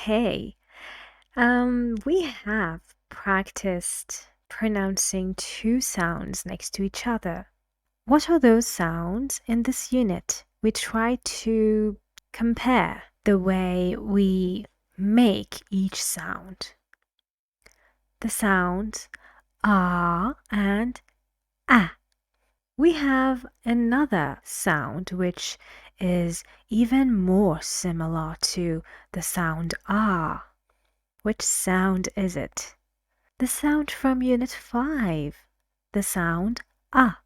Okay. We have practiced pronouncing two sounds next to each other. What are those sounds in this unit? We try to compare the way we make each sound. The sounds ah and ah. We have another sound which is even more similar to the sound ah. Which sound is it? The sound from Unit 5. The sound ah.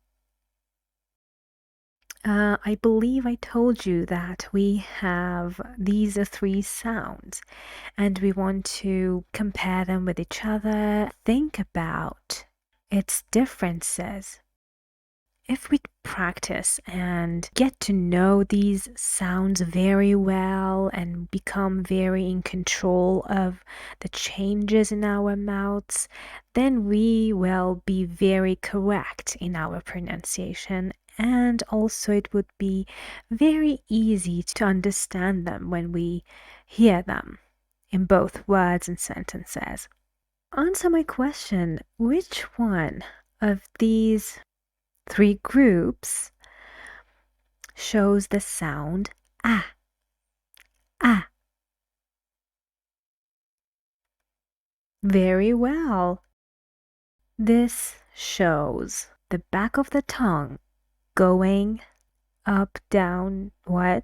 I believe I told you that we have these three sounds and we want to compare them with each other, think about its differences. If we practice and get to know these sounds very well and become very in control of the changes in our mouths, then we will be very correct in our pronunciation, and also it would be very easy to understand them when we hear them in both words and sentences. Answer my question, which one of these three groups shows the sound ah, ah? Very well. This shows the back of the tongue going up, down, what?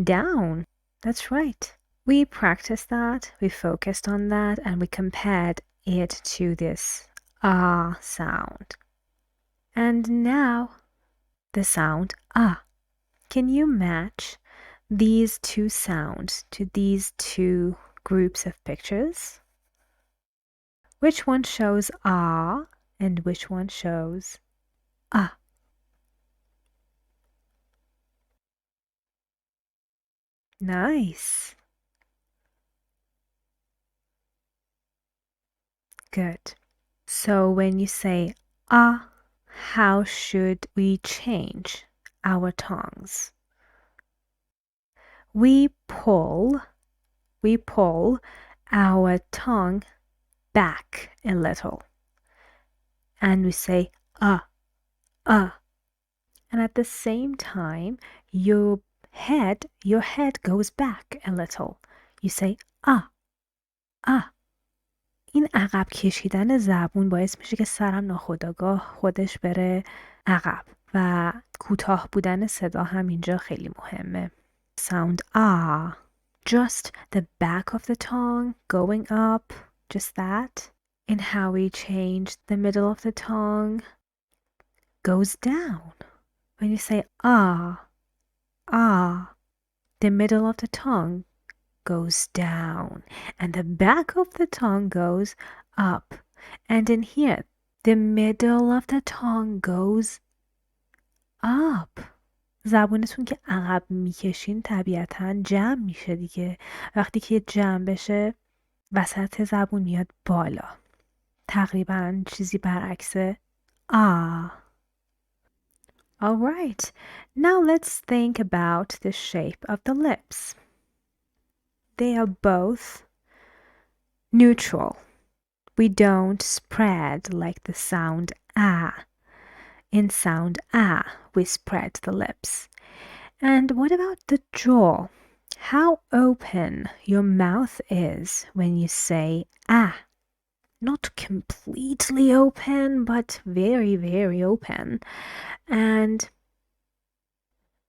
Down. That's right. We practiced that, we focused on that, and we compared it to this ah sound. And now the sound ah. Can you match these two sounds to these two groups of pictures? Which one shows ah and which one shows ah? Nice. Good. So when you say ah, how should we change our tongues? We pull our tongue back a little and we say ah, ah. And at the same time, your head goes back a little. You say ah, ah. این عقب کشیدن زبون باعث میشه که سرم ناخودآگاه خودش بره عقب و کوتاه بودن صدا هم اینجا خیلی مهمه. Sound ah, just the back of the tongue going up, just that. And how we change the middle of the tongue goes down. When you say ah, ah, the middle of the tongue goes down and the back of the tongue goes up. And in here, the middle of the tongue goes up. زبونتون که عقب میکشین طبیعتا جمع میشه دیگه. وقتی که جمع بشه وسط زبون میاد بالا. تقریبا چیزی برعکس ah. Alright, now let's think about the shape of the lips. They are both neutral. We don't spread like the sound ah. In sound ah, we spread the lips. And what about the jaw? How open your mouth is when you say ah. Not completely open, but very, very open. And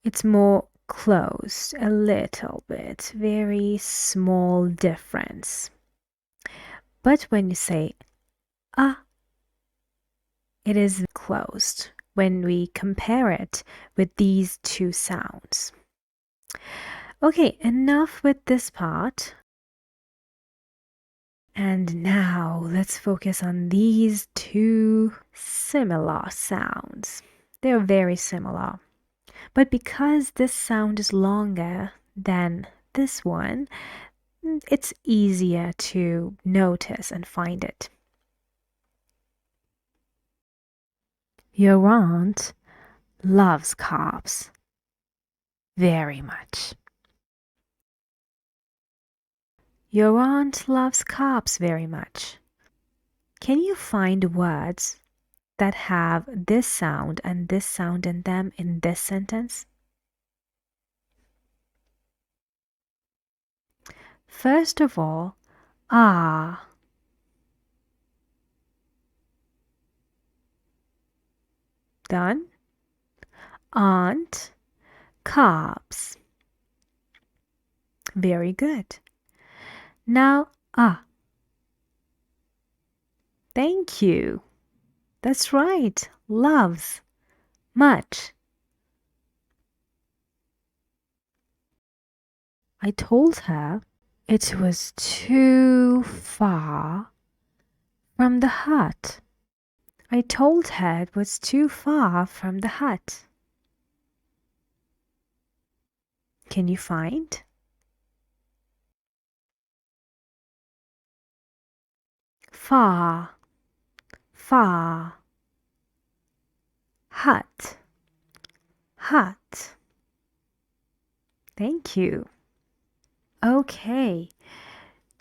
it's more closed a little bit, very small difference. But when you say ah, it is closed when we compare it with these two sounds. Okay, enough with this part. And now let's focus on these two similar sounds. They're very similar. But because this sound is longer than this one, it's easier to notice and find it. Your aunt loves carbs very much. Your aunt loves carbs very much. Can you find words that have this sound and this sound in them in this sentence? First of all, ah. Done. Aunt, carbs. Very good. Now, ah. Thank you. That's right. Loves. Much. I told her it was too far from the hut. I told her it was too far from the hut. Can you find? Far, far. Hut, hut. Thank you. Okay.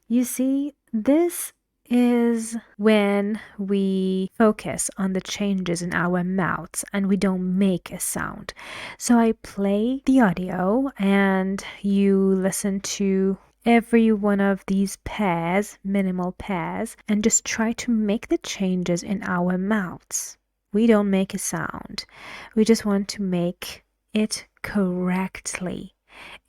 You see, this is when we focus on the changes in our mouths and we don't make a sound. So I play the audio and you listen to every one of these pairs, minimal pairs, and just try to make the changes in our mouths. We don't make a sound. We just want to make it correctly.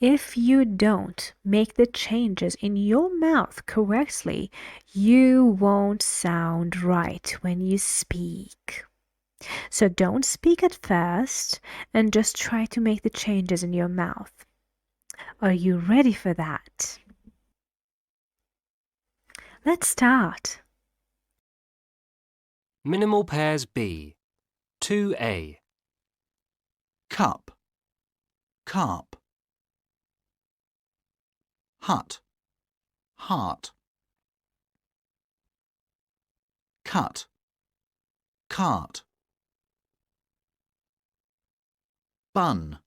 If you don't make the changes in your mouth correctly, you won't sound right when you speak. So don't speak at first and just try to make the changes in your mouth. Are you ready for that? Let's start. Minimal pairs B. 2A. Cup, carp. Hut, heart. Cut, cart. Bun,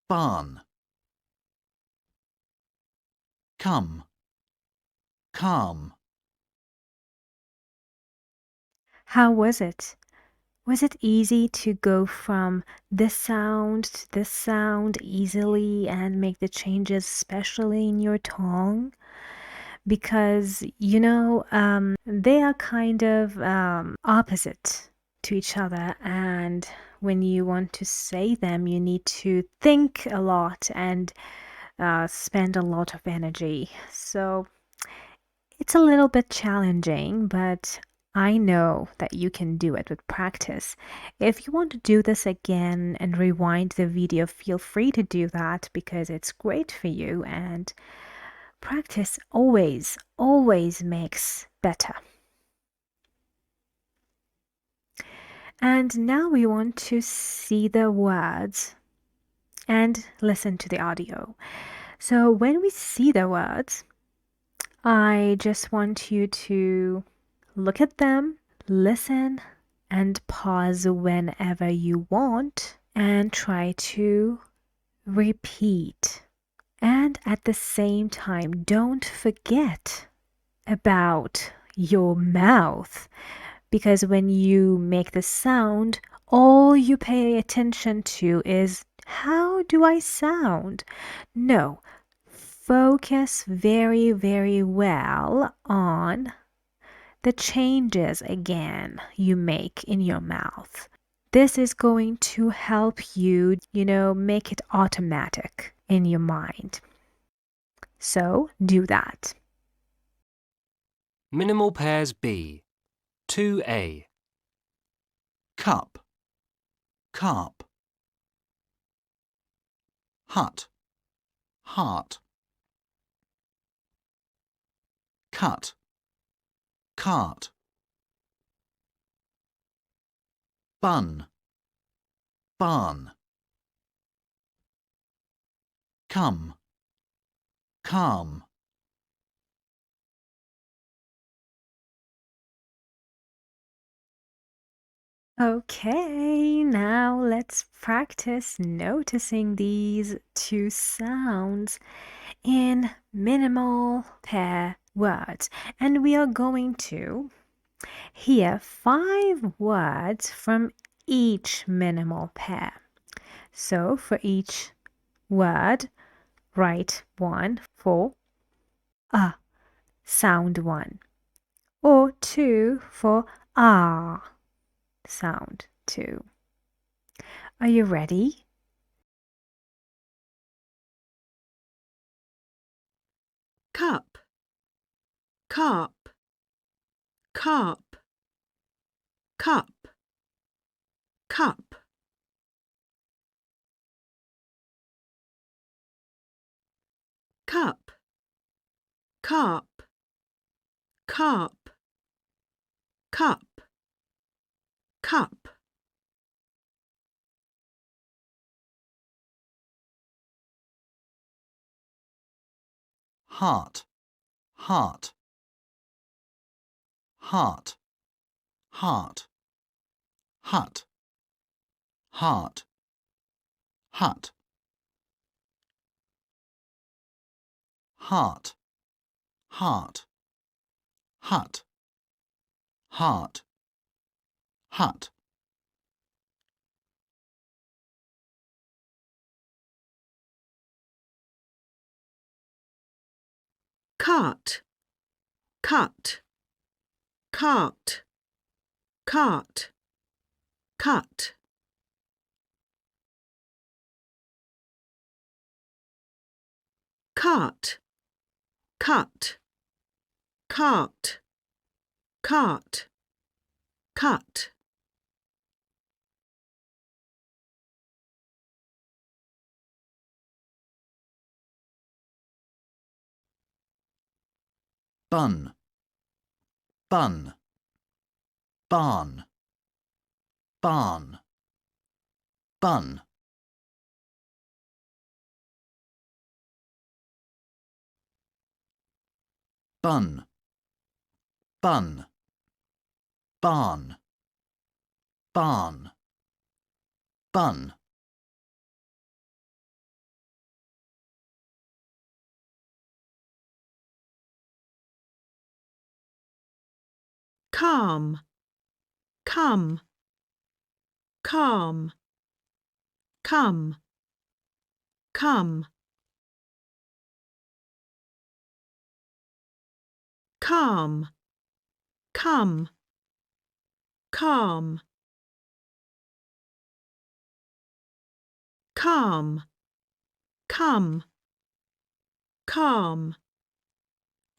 barn. Come, calm. How was it? Was it easy to go from this sound to this sound easily and make the changes, especially in your tongue? Because, they are kind of opposite to each other. And when you want to say them, you need to think a lot and spend a lot of energy. So it's a little bit challenging, but I know that you can do it with practice. If you want to do this again and rewind the video, feel free to do that because it's great for you and practice always, always makes better. And now we want to see the words and listen to the audio. So when we see the words, I just want you to look at them, listen, and pause whenever you want and try to repeat. And at the same time, don't forget about your mouth because when you make the sound, all you pay attention to is how do I sound? No, focus very, very well on the changes again you make in your mouth. This is going to help you, make it automatic in your mind. So do that. Minimal pairs B. 2A. Cup, carp. Hut, heart. Cut, cart. Bun, barn. Come, calm. Okay, now let's practice noticing these two sounds in minimal pair words. And we are going to hear 5 words from each minimal pair. So for each word, write 1 for a, sound 1, or 2 for ah, sound 2. Are you ready? Cup, carp, carp, cup, cup. Cup, carp, carp, cup, cup. Heart, heart. Heart, heart. Hut, heart. Hut. Heart, heart. Hut, heart. Hut. Cart, cut, cart, cart, cut. Cart, cut, cart, cart, cut. Bun, bun. Barn, barn. Bun, bun. Bun, barn. Barn, bun. Calm, come, calm, come, come. Calm, come, calm, calm, come, calm,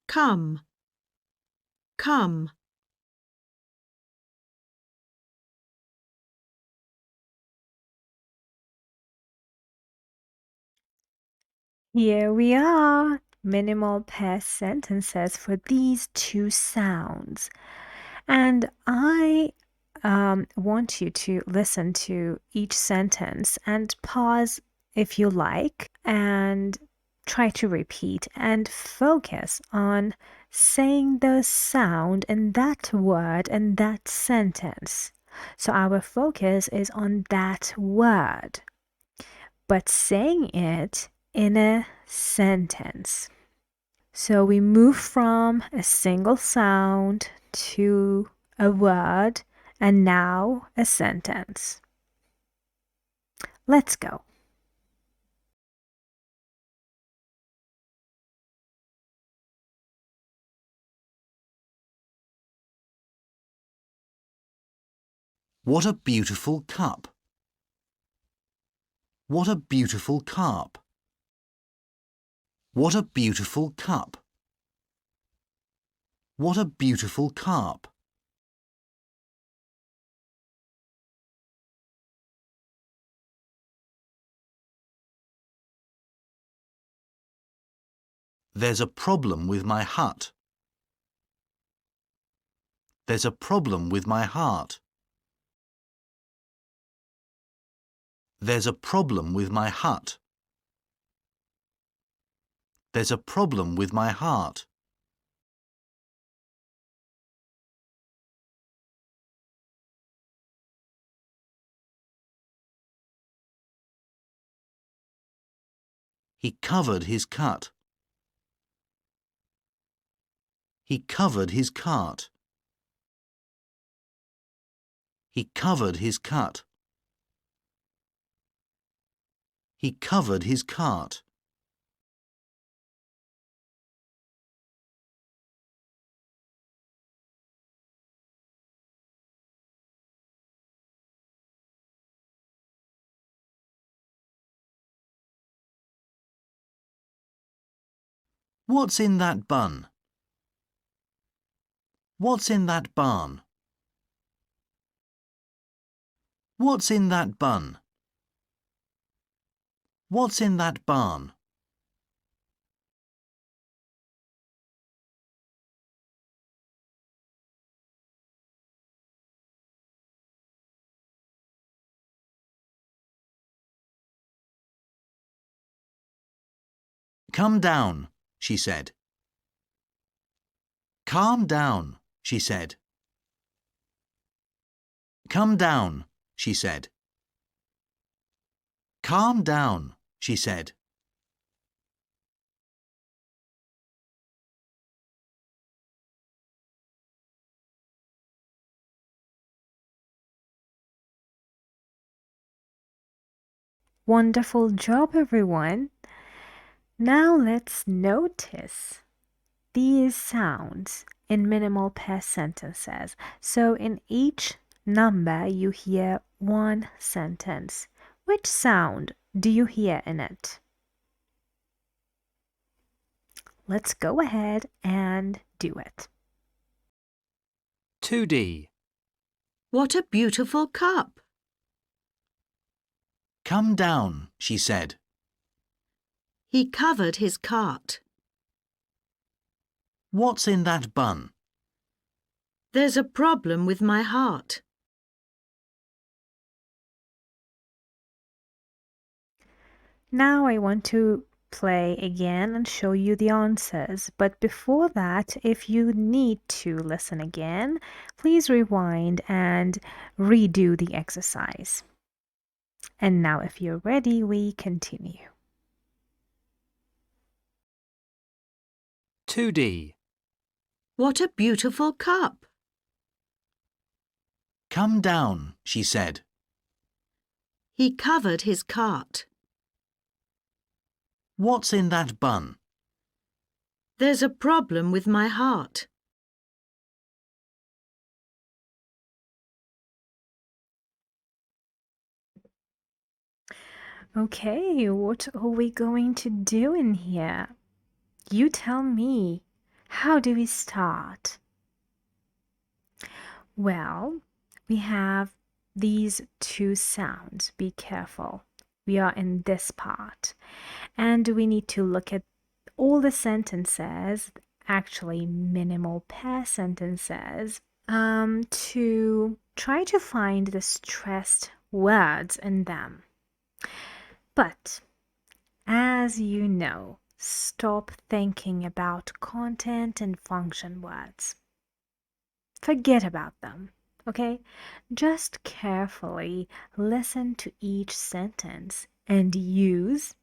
come, come. Here we are. Minimal pair sentences for these two sounds. And I want you to listen to each sentence and pause if you like and try to repeat and focus on saying the sound in that word and that sentence. So our focus is on that word, but saying it in a sentence. So we move from a single sound to a word and now a sentence. Let's go. What a beautiful cup. What a beautiful carp. What a beautiful cup. What a beautiful carp. There's a problem with my hut. There's a problem with my heart. There's a problem with my hut. There's a problem with my heart. He covered his cut. He covered his cart. He covered his cut. He covered his cart. What's in that bun? What's in that barn? What's in that bun? What's in that barn? Come down, she said. Calm down, she said. Come down, she said. Calm down, she said. Wonderful job, everyone. Now let's notice these sounds in minimal pairs sentences. So in each number you hear one sentence. Which sound do you hear in it? Let's go ahead and do it. 2D. What a beautiful cup. Come down, she said. He covered his cart. What's in that bun? There's a problem with my heart. Now I want to play again and show you the answers. But before that, if you need to listen again, please rewind and redo the exercise. And now if you're ready, we continue. 2D. What a beautiful cup. Come down, she said. He covered his cart. What's in that bun? There's a problem with my heart. Okay, what are we going to do in here? You tell me. How do we start? Well, we have these two sounds. Be careful. We are in this part. And we need to look at all the sentences, actually minimal pair sentences, to try to find the stressed words in them. But as you know, stop thinking about content and function words. Forget about them, okay? Just carefully listen to each sentence and use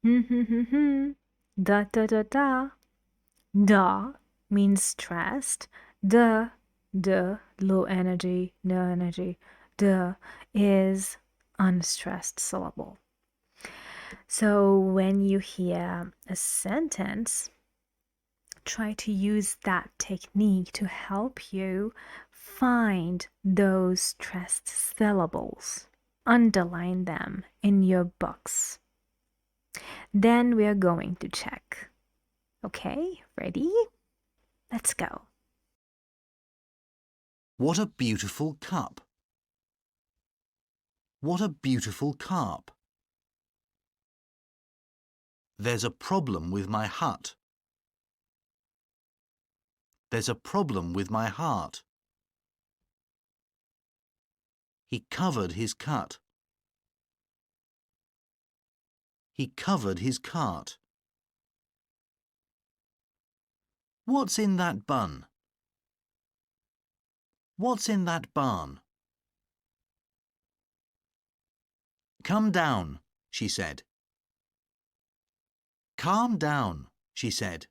da da da da. Da means stressed. Da low energy, no energy. Da is unstressed syllable. So when you hear a sentence, try to use that technique to help you find those stressed syllables. Underline them in your books. Then we are going to check. Okay, ready? Let's go. What a beautiful cup. What a beautiful carp. There's a problem with my hut. There's a problem with my heart. He covered his cut. He covered his cart. What's in that bun? What's in that barn? Come down, she said. Calm down, she said.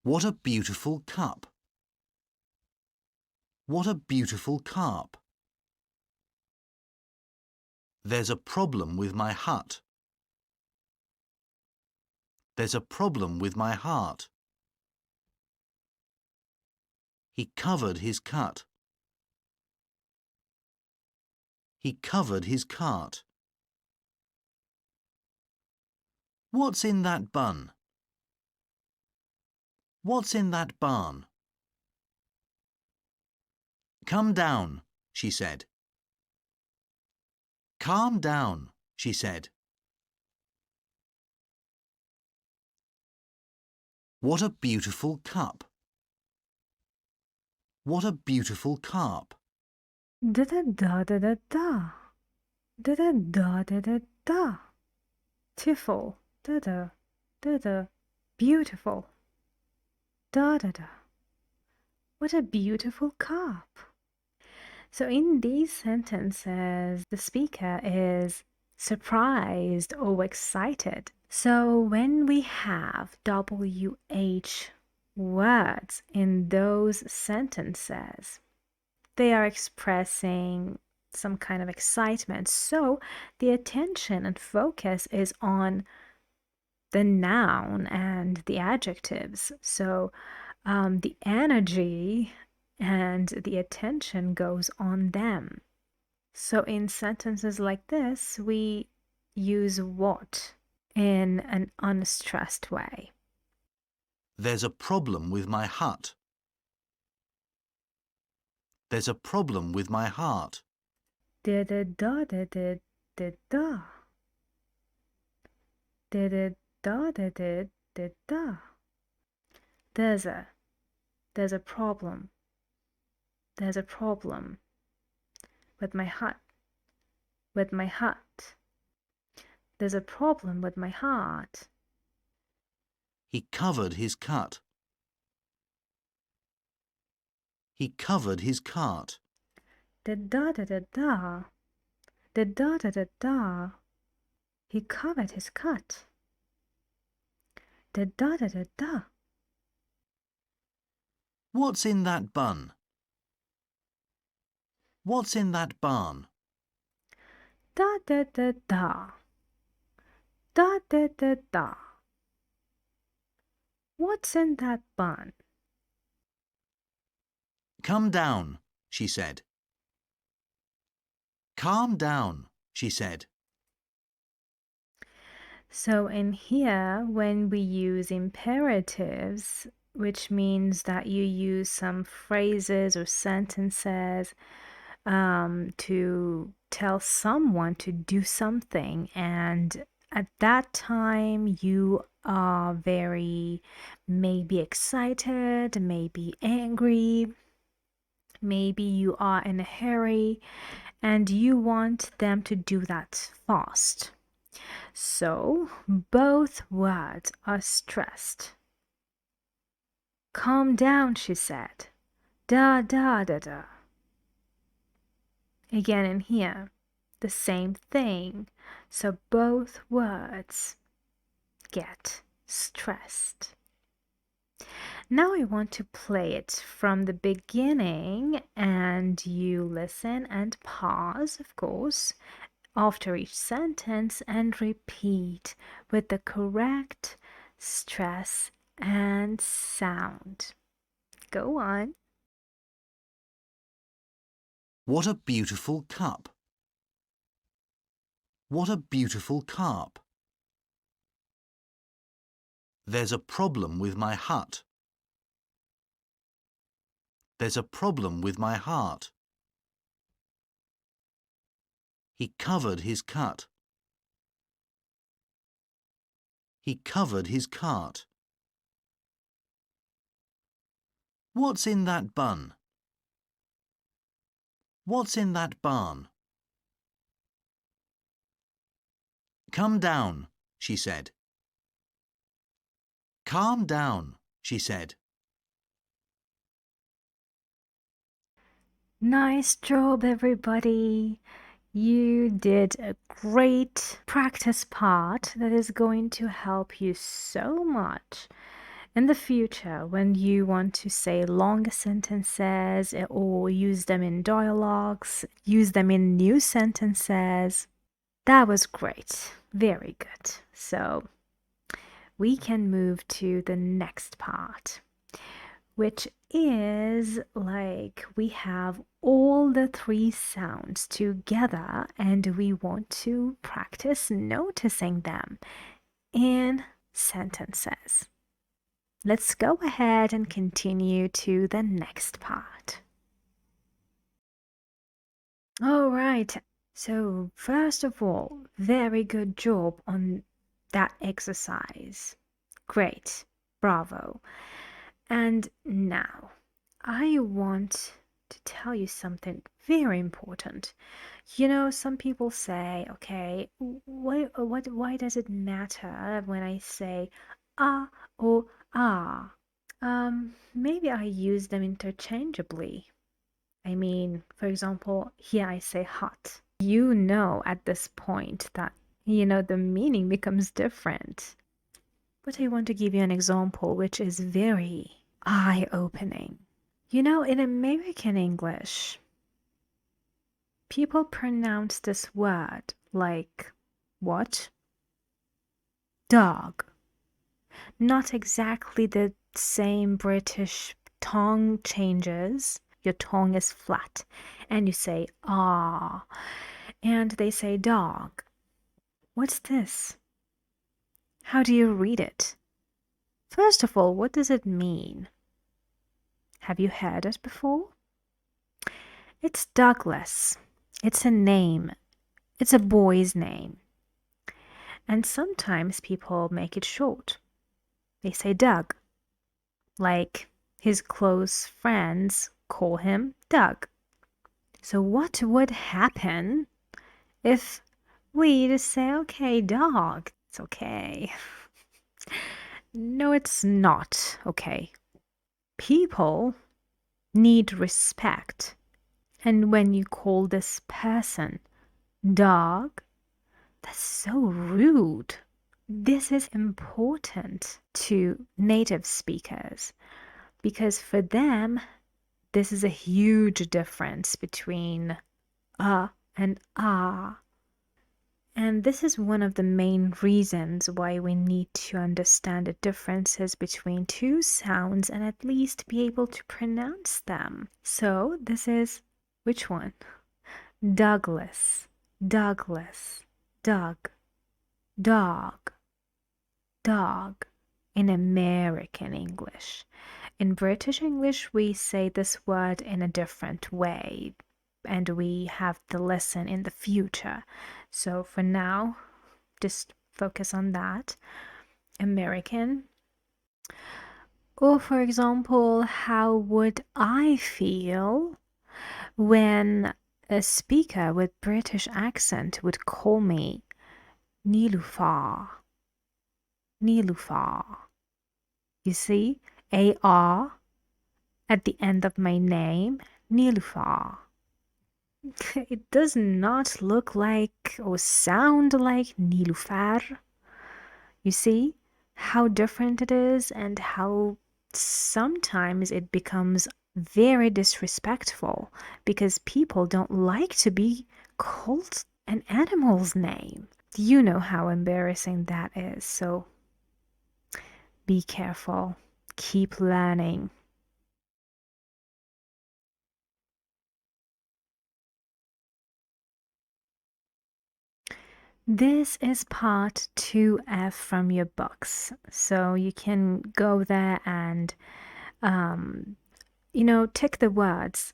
What a beautiful cup. What a beautiful carp. There's a problem with my hut. There's a problem with my heart. He covered his cut. He covered his cart. What's in that bun? What's in that barn? Come down, she said. Calm down, she said. What a beautiful cup. What a beautiful carp. Da da da da da da. Da da da da da da. Tiffle. Da da da da. Beautiful. Da da da. What a beautiful carp. So in these sentences, the speaker is surprised or excited. So when we have WH words in those sentences, they are expressing some kind of excitement. So the attention and focus is on the noun and the adjectives. So the energy and the attention goes on them. So in sentences like this, we use what in an unstressed way. There's a problem with my hut. There's a problem with my heart. Da da da da da da da. Da da da da da da da. There's a problem. There's a problem with my hut. With my hut. There's a problem with my heart. He covered his cut. He covered his cart. Da da da da da. Da da da da da. He covered his cut. Da da da da da. What's in that bun? What's in that barn? Da da da da. Da da da da. What's in that bun? Come down, she said. Calm down, she said. So in here, when we use imperatives, which means that you use some phrases or sentences to tell someone to do something, and at that time you are very maybe excited, maybe angry, maybe you are in a hurry, and you want them to do that fast. So both words are stressed. Calm down, she said. Da da da da. Again in here, the same thing. So both words get stressed. Now I want to play it from the beginning, and you listen and pause, of course, after each sentence and repeat with the correct stress and sound. Go on. What a beautiful cup. What a beautiful carp. There's a problem with my hut. There's a problem with my heart. He covered his cut. He covered his cart. What's in that bun? What's in that barn? Come down, she said. Calm down, she said. Nice job, everybody. You did a great practice part that is going to help you so much in the future when you want to say longer sentences or use them in dialogues, use them in new sentences. That was great. Very good. So we can move to the next part, which is like we have all the three sounds together and we want to practice noticing them in sentences. Let's go ahead and continue to the next part. All right. So, first of all, very good job on that exercise. Great. Bravo. And now, I want to tell you something very important. You know, some people say, okay, why does it matter when I say ah or ah? Maybe I use them interchangeably. I mean, for example, here I say hot. You know at this point that, the meaning becomes different. But I want to give you an example which is very eye-opening. You know, in American English, people pronounce this word like what? Dog. Not exactly the same British tongue changes. Your tongue is flat and you say ah, and they say dog. What's this? How do you read it? First of all, what does it mean? Have you heard it before? It's Douglas. It's a name. It's a boy's name. And sometimes people make it short. They say Doug. Like his close friends call him Doug. So what would happen if we just say, okay, dog, it's okay? No, it's not okay. People need respect. And when you call this person dog, that's so rude. This is important to native speakers because for them, this is a huge difference between and ah. And this is one of the main reasons why we need to understand the differences between two sounds and at least be able to pronounce them. So this is which one? Douglas, Douglas, Doug, dog, dog in American English. In British English, we say this word in a different way, and we have the lesson in the future. So for now, just focus on that. American. Or for example, how would I feel when a speaker with British accent would call me Nilufar? Nilufar. You see, AR at the end of my name, Nilufar. It does not look like or sound like Nilufar. You see how different it is and how sometimes it becomes very disrespectful because people don't like to be called an animal's name. You know how embarrassing that is, so be careful. Keep learning. This is part 2F from your books, so you can go there and, tick the words.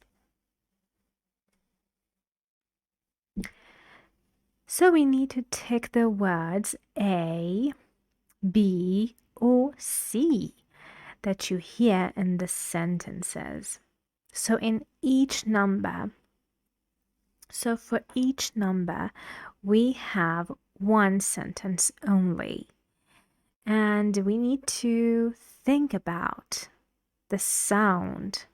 So we need to tick the words A, B, or C that you hear in the sentences. So in each number, so for each number, we have one sentence only. And we need to think about the sound.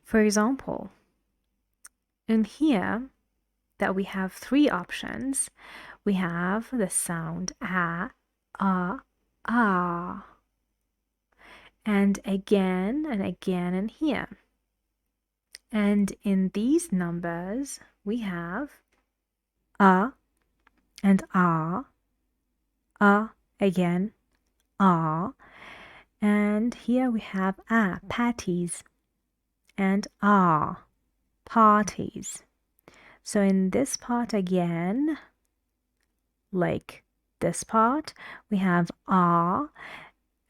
For example, In here, that we have three options. We have the sound ah, ah, and again in here. And in these numbers, we have and again, and here we have patties, and parties. So in this part again, like this part, we have and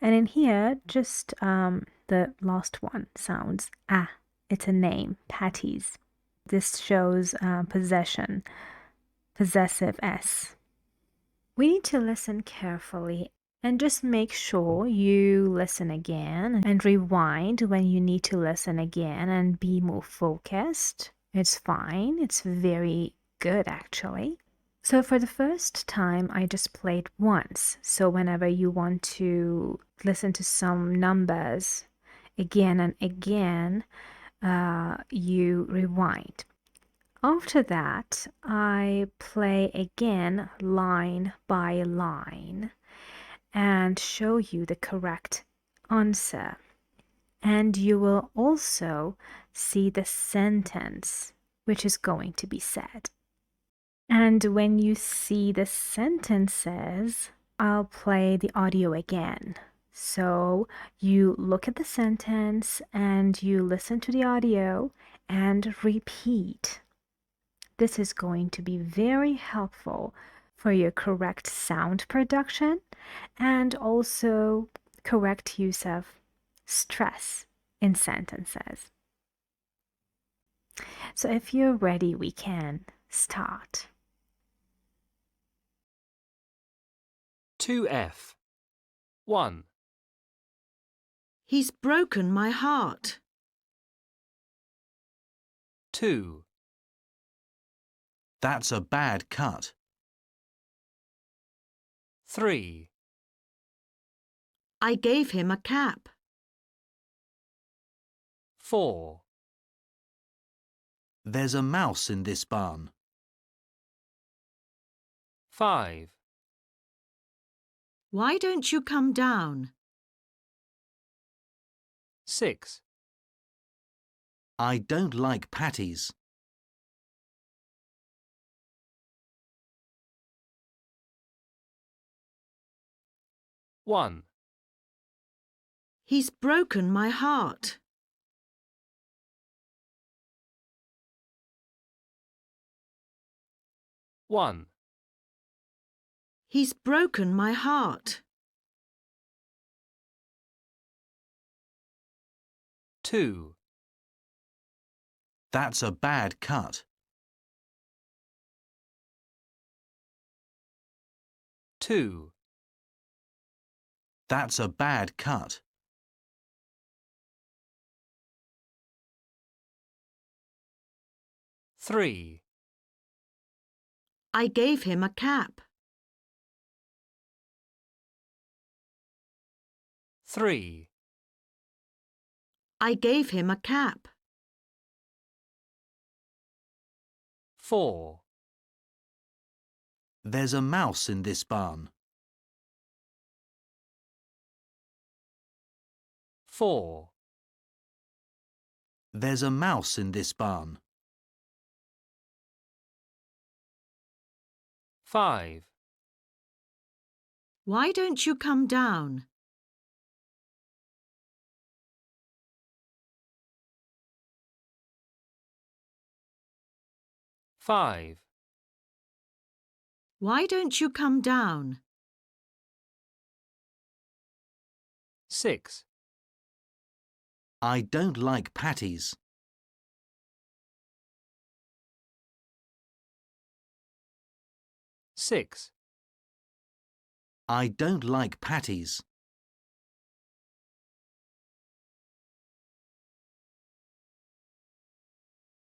in here, just the last one sounds It's a name, patties. This shows possession, possessive S. We need to listen carefully and just make sure you listen again and rewind when you need to listen again and be more focused. It's fine. It's very good, actually. So for the first time, I just played once. So whenever you want to listen to some numbers again and again, you rewind. After that, I play again line by line and show you the correct answer. And you will also see the sentence which is going to be said. And when you see the sentences, I'll play the audio again. So you look at the sentence and you listen to the audio and repeat. This is going to be very helpful for your correct sound production and also correct use of stress in sentences. So if you're ready, we can start. 2F. 1, He's broken my heart. 2, That's a bad cut. 3, I gave him a cap. 4, There's a mouse in this barn. 5, Why don't you come down? 6, I don't like patties. 1, He's broken my heart. 1, He's broken my heart. 2, That's a bad cut. 2, That's a bad cut. 3, I gave him a cap. 3, I gave him a cap. 4, There's a mouse in this barn. 4, There's a mouse in this barn. 5, Why don't you come down? 5, Why don't you come down? 6, I don't like patties. 6, I don't like patties.